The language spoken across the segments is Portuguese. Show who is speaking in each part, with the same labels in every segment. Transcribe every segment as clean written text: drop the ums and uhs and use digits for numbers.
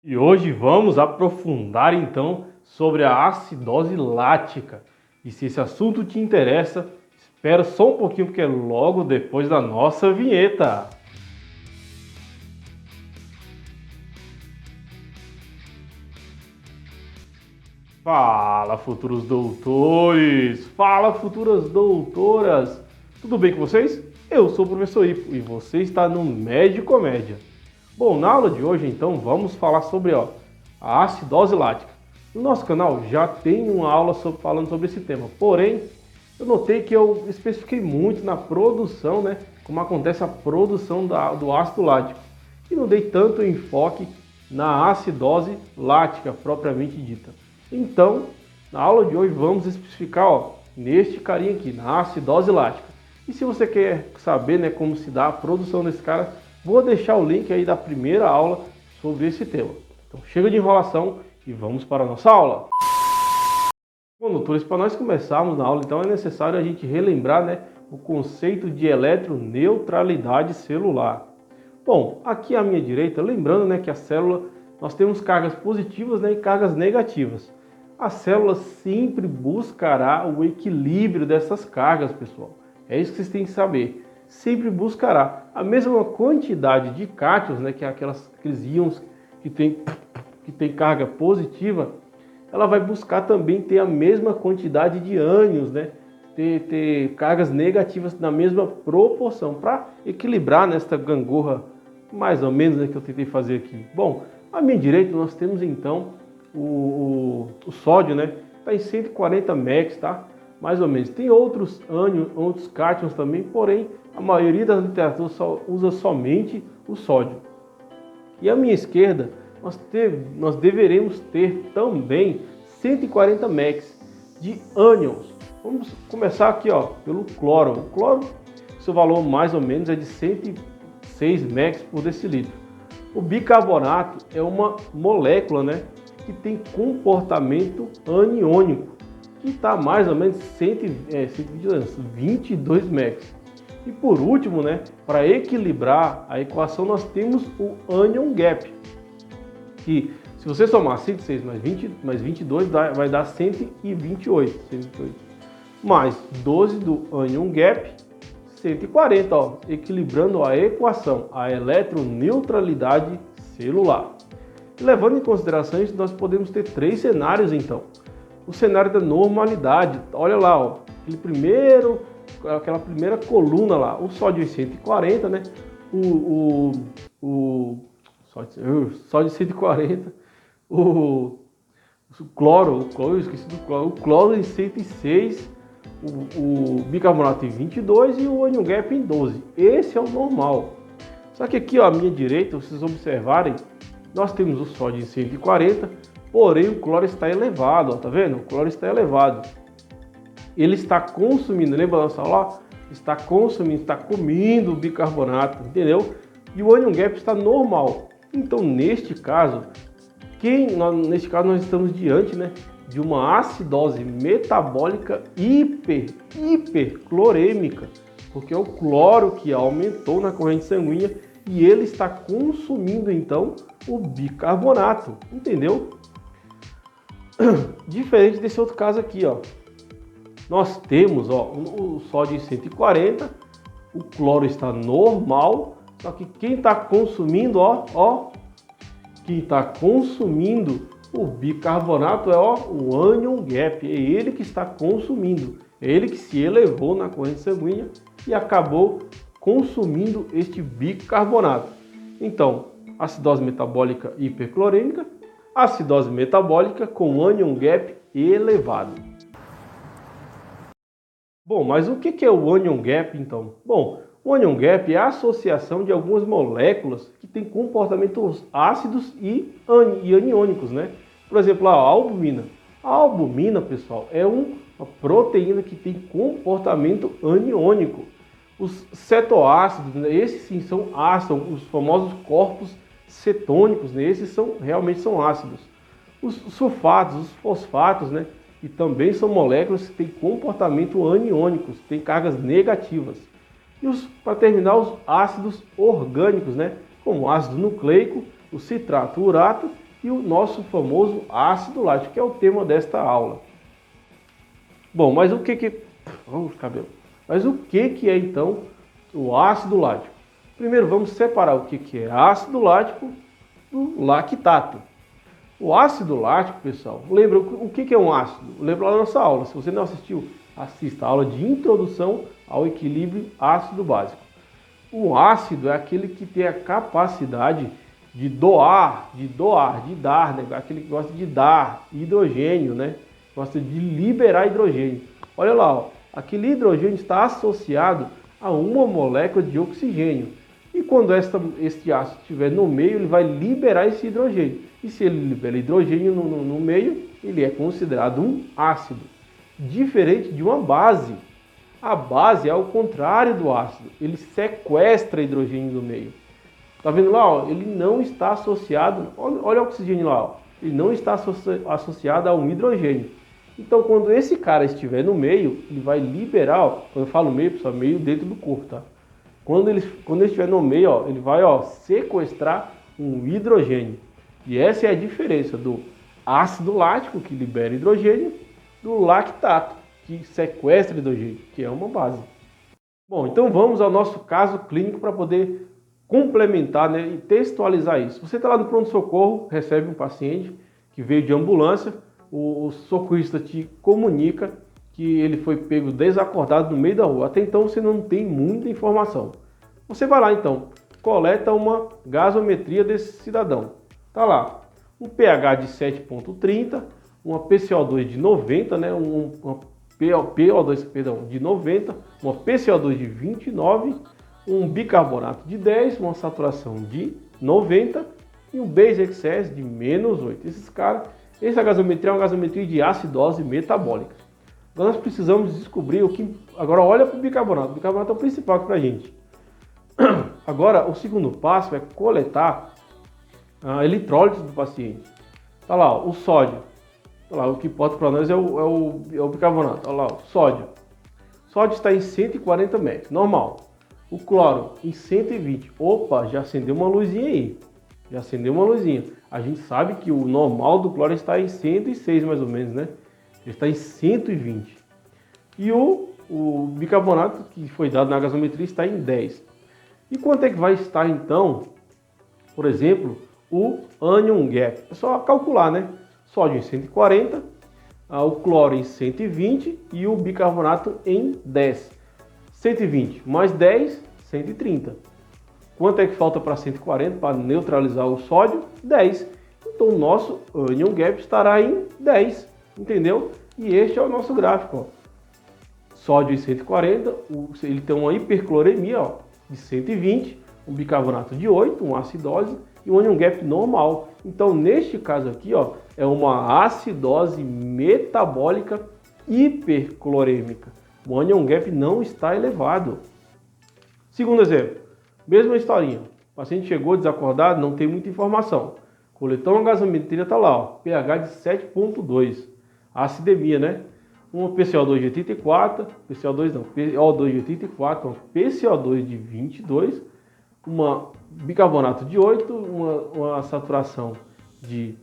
Speaker 1: E hoje vamos aprofundar então sobre a acidose lática. E se esse assunto te interessa, espera só um pouquinho porque é logo depois da nossa vinheta. Fala, futuros doutores! Fala, futuras doutoras! Tudo bem com vocês? Eu sou o professor Ipo e você está no Médicomédia. Bom, na aula de hoje então vamos falar sobre a acidose lática. No nosso canal já tem uma aula falando sobre esse tema, porém eu notei que eu especifiquei muito na produção, como acontece a produção do ácido lático e não dei tanto enfoque na acidose lática propriamente dita. Então, na aula de hoje vamos especificar neste carinha aqui, na acidose lática. E se você quer saber como se dá a produção desse cara, vou deixar o link aí da primeira aula sobre esse tema. Então chega de enrolação e vamos para a nossa aula. Bom, doutores, para nós começarmos na aula, então é necessário a gente relembrar o conceito de eletroneutralidade celular. Bom, aqui à minha direita, lembrando que a célula, nós temos cargas positivas e cargas negativas. A célula sempre buscará o equilíbrio dessas cargas, pessoal. É isso que vocês têm que saber. Sempre buscará a mesma quantidade de cátions, que é aqueles íons que tem carga positiva, ela vai buscar também ter a mesma quantidade de ânions, ter cargas negativas na mesma proporção, para equilibrar nesta gangorra, mais ou menos, que eu tentei fazer aqui. Bom, à minha direita nós temos então o sódio, está em 140 mex, tá? Mais ou menos. Tem outros ânions, outros cátions também, porém a maioria das literaturas só usa somente o sódio. E à minha esquerda nós deveremos ter também 140 mex de ânions. Vamos começar aqui pelo cloro. O cloro, seu valor mais ou menos é de 106 mex por decilitro. O bicarbonato é uma molécula que tem comportamento aniônico, que está mais ou menos 22 mex. E por último, para equilibrar a equação, nós temos o anion gap, que se você somar 106 mais 22 vai dar 128. Mais 12 do anion gap, 140, equilibrando a equação, a eletroneutralidade celular. E levando em consideração isso, nós podemos ter três cenários então. O cenário da normalidade, olha lá, aquela primeira coluna lá, o sódio em 140, o sódio 140, o cloro, eu esqueci do cloro, o cloro em 106, o bicarbonato em 22 e o anion gap em 12. Esse é o normal. Só que aqui à minha direita, vocês observarem, nós temos o sódio em 140, porém o cloro está elevado, tá vendo? O cloro está elevado. Ele está consumindo, lembra da nossa aula? Está comendo o bicarbonato, entendeu? E o anion gap está normal. Então, neste caso nós estamos diante de uma acidose metabólica hiperclorêmica, porque é o cloro que aumentou na corrente sanguínea e ele está consumindo então o bicarbonato, entendeu? Diferente desse outro caso aqui, nós temos o sódio em 140, o cloro está normal, só que quem está consumindo, quem está consumindo o bicarbonato é o anion gap, é ele que está consumindo, é ele que se elevou na corrente sanguínea e acabou consumindo este bicarbonato. Então, acidose metabólica hiperclorêmica, acidose metabólica com anion gap elevado. Bom, mas o que é o anion gap então? Bom, o anion gap é a associação de algumas moléculas que têm comportamentos ácidos e aniônicos, Por exemplo, a albumina. A albumina, pessoal, é uma proteína que tem comportamento aniônico. Os cetoácidos, esses sim são ácidos, os famosos corpos cetônicos, esses realmente são ácidos. Os sulfatos, os fosfatos, que também são moléculas que têm comportamento aniônicos, têm cargas negativas. E para terminar, os ácidos orgânicos, como o ácido nucleico, o citrato urato e o nosso famoso ácido lático, que é o tema desta aula. Bom, mas o que é então o ácido lático? Primeiro vamos separar o que é ácido lático do lactato. O ácido lático, pessoal, lembra o que é um ácido? Lembra lá da nossa aula. Se você não assistiu, assista a aula de introdução ao equilíbrio ácido-básico. O ácido é aquele que tem a capacidade de dar, né? Aquele que gosta de dar hidrogênio, né? Gosta de liberar hidrogênio. Olha lá, ó, aquele hidrogênio está associado a uma molécula de oxigênio. E quando este ácido estiver no meio, ele vai liberar esse hidrogênio. E se ele libera hidrogênio no meio, ele é considerado um ácido. Diferente de uma base. A base é ao contrário do ácido. Ele sequestra hidrogênio no meio. Tá vendo lá? Ó? Ele não está associado... Olha o oxigênio lá. Ó. Ele não está associado a um hidrogênio. Então, quando esse cara estiver no meio, ele vai liberar... Ó, quando eu falo meio, pessoal, meio dentro do corpo, tá? Quando ele estiver no meio, ó, ele vai sequestrar um hidrogênio. E essa é a diferença do ácido lático, que libera hidrogênio, do lactato, que sequestra hidrogênio, que é uma base. Bom, então vamos ao nosso caso clínico para poder complementar, né, e textualizar isso. Você está lá no pronto-socorro, recebe um paciente que veio de ambulância, o socorrista te comunica que ele foi pego desacordado no meio da rua. Até então você não tem muita informação. Você vai lá então, coleta uma gasometria desse cidadão. Tá lá, um pH de 7,30, uma PCO2 de 90, né? Uma PO2, perdão, de 90, uma PCO2 de 29, um bicarbonato de 10, uma saturação de 90 e um base excess de menos 8. Essa gasometria é uma gasometria de acidose metabólica. Então nós precisamos descobrir o que... Agora olha para o bicarbonato. O bicarbonato é o principal aqui para a gente. Agora o segundo passo é coletar a eletrólise do paciente. Tá lá, ó, o sódio. Tá lá, o que importa para nós é o bicarbonato. Olha lá, o sódio. O sódio está em 140 metros, normal. O cloro em 120. Opa, já acendeu uma luzinha aí. Já acendeu uma luzinha. A gente sabe que o normal do cloro está em 106 mais ou menos, né? Ele está em 120. E o bicarbonato que foi dado na gasometria está em 10. E quanto é que vai estar então, por exemplo, o anion gap? É só calcular, né? Sódio em 140, o cloro em 120 e o bicarbonato em 10. 120 mais 10, 130. Quanto é que falta para 140 para neutralizar o sódio? 10. Então o nosso anion gap estará em 10. Entendeu? E este é o nosso gráfico. Ó. Sódio em 140, ele tem uma hipercloremia, ó, de 120, um bicarbonato de 8, uma acidose e um anion gap normal. Então neste caso aqui, ó, é uma acidose metabólica hiperclorêmica. O anion gap não está elevado. Segundo exemplo, mesma historinha. O paciente chegou desacordado, não tem muita informação. Coletou uma gasometria, está lá, ó, pH de 7,2. Acidemia, né? Uma PCO2 de 84, PCO2 não, PO2 de 84, uma PCO2 de 22, uma bicarbonato de 8, uma saturação de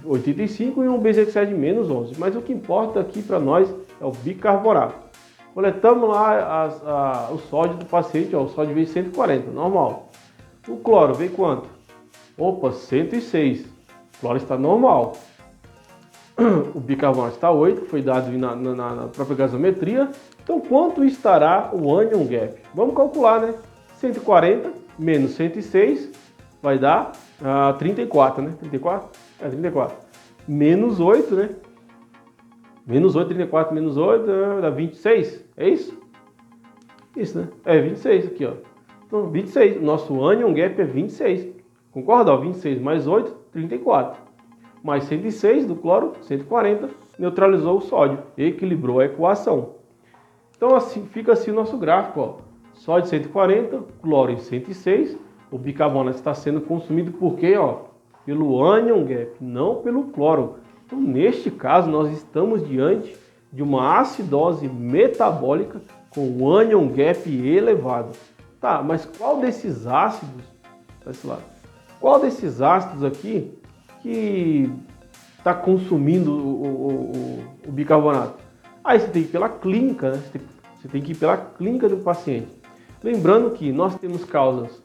Speaker 1: 85 e um base excess de menos 11. Mas o que importa aqui para nós é o bicarbonato. Coletamos lá o sódio do paciente, ó, o sódio veio 140, normal. O cloro veio quanto? Opa, 106. O cloro está normal. O bicarbonato está 8, foi dado na própria gasometria. Então, quanto estará o anion gap? Vamos calcular, né? 140 menos 106 vai dar 34, né? 34? É, 34. Menos 8, né? Menos 8, 34 menos 8 dá 26. É isso? Isso, né? É 26 aqui, ó. Então, 26. O nosso anion gap é 26. Concorda? Ó, 26 mais 8, 34. Mais 106 do cloro, 140, neutralizou o sódio, equilibrou a equação. Então assim, fica assim o nosso gráfico, ó. Sódio 140, cloro em 106, o bicarbonato está sendo consumido por quê? Ó? Pelo anion gap, não pelo cloro. Então neste caso nós estamos diante de uma acidose metabólica com o anion gap elevado. Tá, mas qual desses ácidos, desse lado, qual desses ácidos aqui que está consumindo o bicarbonato? Aí você tem que ir pela clínica, né? Você tem que ir pela clínica do paciente. Lembrando que nós temos causas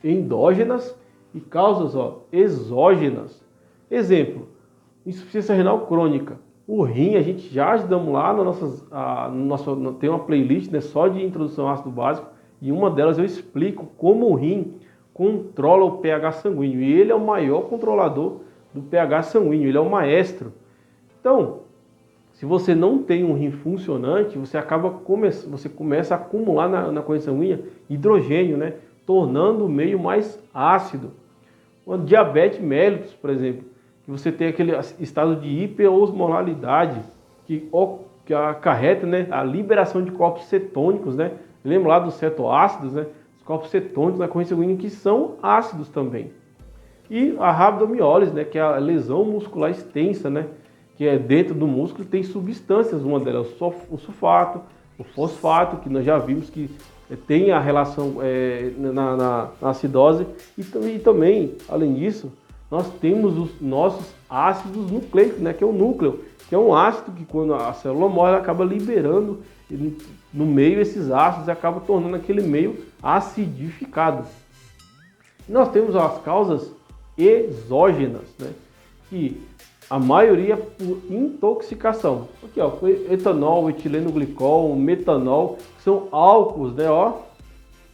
Speaker 1: endógenas e causas exógenas. Exemplo, insuficiência renal crônica. O rim, a gente já ajudamos lá tem uma playlist, né, só de introdução ao ácido básico, e uma delas eu explico como o rim controla o pH sanguíneo. E ele é o maior controlador do pH sanguíneo, ele é o maestro. Então, se você não tem um rim funcionante, você começa a acumular na corrente sanguínea hidrogênio, né, tornando o meio mais ácido. Uma diabetes mellitus, por exemplo, que você tem aquele estado de hiperosmolaridade que acarreta, né, a liberação de corpos cetônicos, né? Lembra lá dos cetoácidos, né? Os corpos cetônicos na corrente sanguínea que são ácidos também. E a rabdomiólise, né, que é a lesão muscular extensa, né, que é dentro do músculo, tem substâncias, uma delas o sulfato, o fosfato, que nós já vimos que tem a relação na acidose, e também, além disso, nós temos os nossos ácidos nucleicos, né, que é o núcleo, que é um ácido que quando a célula morre, ela acaba liberando no meio esses ácidos e acaba tornando aquele meio acidificado. E nós temos as causas exógenas, né, que a maioria por intoxicação. Aqui, ó, etanol, etileno glicol, metanol, que são álcools, né, ó,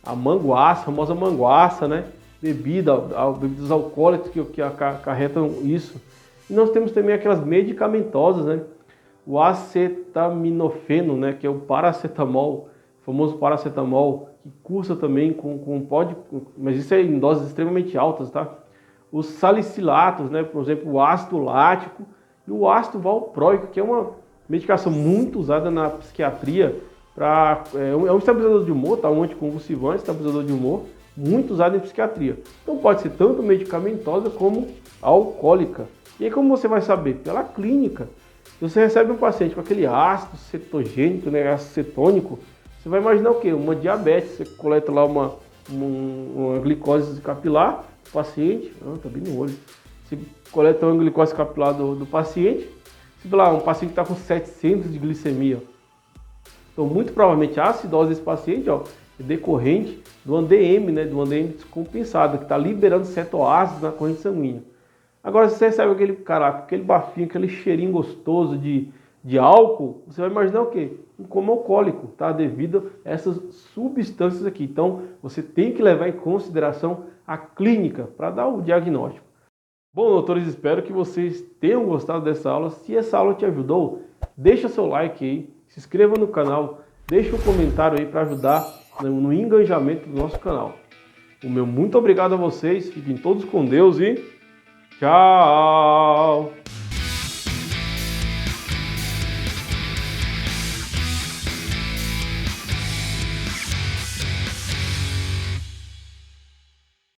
Speaker 1: a manguaça, a famosa manguaça, né, bebidas alcoólicas que acarretam isso. E nós temos também aquelas medicamentosas, né? O acetaminofeno, né? Que é o paracetamol, o famoso paracetamol, que cursa também mas isso é em doses extremamente altas, tá? Os salicilatos, né? Por exemplo, o ácido lático e o ácido valproico, que é uma medicação muito usada na psiquiatria, é um estabilizador de humor, tá? Um anticonvulsivante, estabilizador de humor, muito usado em psiquiatria. Então pode ser tanto medicamentosa como alcoólica. E aí como você vai saber? Pela clínica. Se você recebe um paciente com aquele ácido cetogênico, né, ácido cetônico, você vai imaginar o quê? Uma diabetes. Você coleta lá uma glicose capilar do paciente. Tá bem no olho. Você coleta uma glicose capilar do paciente. Se lá, um paciente está com 700 de glicemia. Então muito provavelmente a acidose desse paciente, ó, é decorrente do ADM, né, do ADM descompensado, que está liberando cetoácidos na corrente sanguínea. Agora, se você recebe aquele bafinho, aquele cheirinho gostoso de álcool, você vai imaginar o quê? Um coma alcoólico, tá? Devido a essas substâncias aqui. Então, você tem que levar em consideração a clínica para dar o diagnóstico. Bom, doutores, espero que vocês tenham gostado dessa aula. Se essa aula te ajudou, deixa seu like aí, se inscreva no canal, deixa um comentário aí para ajudar no engajamento do nosso canal. O meu muito obrigado a vocês, fiquem todos com Deus e tchau!